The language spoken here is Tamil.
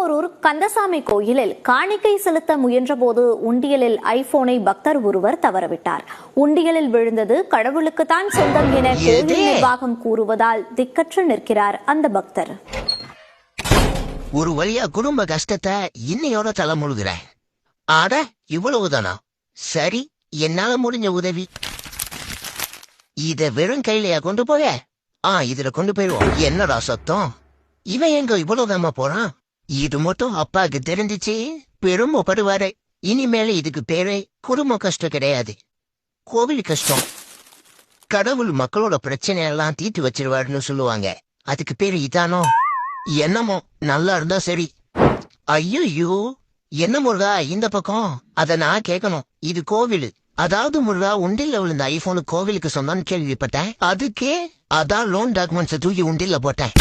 திருப்போரூர் கந்தசாமி கோயிலில் காணிக்கை செலுத்த முயன்றபோது உண்டியலில் ஐபோனை பக்தர் ஒருவர் தவறவிட்டார். உண்டியலில் விழுந்தது கடவுளுக்குத்தான் சொந்தம் என கோயில் நிர்வாகம் கூறுவதால் திக்கற்று நிற்கிறார் அந்த பக்தர். ஒரு வழியா குடும்ப கஷ்டத்தை இன்னையோட தலை முழுகிற. ஆட இவ்வளவுதானா? சரி, என்னால முடிஞ்ச உதவி. இத வெறும் கையிலையா கொண்டு போய? இதுல கொண்டு போயிடுவோம். என்னடா சத்தம்? இவன் எங்க இவ்வளவுதாம போறான்? இது மட்டும் அப்பாவுக்கு தெரிஞ்சிச்சு பெருமைப்படுவாரு. இனிமேல இதுக்கு பேரே குடும்ப கஷ்டம் கிடையாது, கோவில் கஷ்டம். கடவுள் மக்களோட பிரச்சனையெல்லாம் தீர்த்து வச்சிருவாருன்னு சொல்லுவாங்க. அதுக்கு பேரு இதானோ? என்னமோ, நல்லா இருந்தா சரி. ஐயோ, என்ன முருகா இந்த பக்கம்? அத நான் கேட்கணும். இது கோவில். அதாவது முருகா, உண்டில விழுந்த ஐபோனு கோவிலுக்கு சொன்னான்னு கேள்விப்பட்டேன். அதுக்கே அதான் லோன் டாக்குமெண்ட்ஸ் தூக்கி உண்டில போட்டேன்.